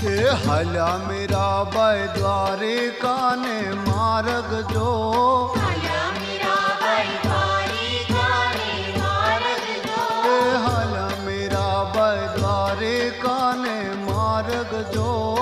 ए हल्या मेरा बाय द्वारिका ने मार्ग जो हल्या मेरा बाय द्वारिका ने मार्ग जो ए हल्या मेरा बाय द्वारिका ने मार्ग जो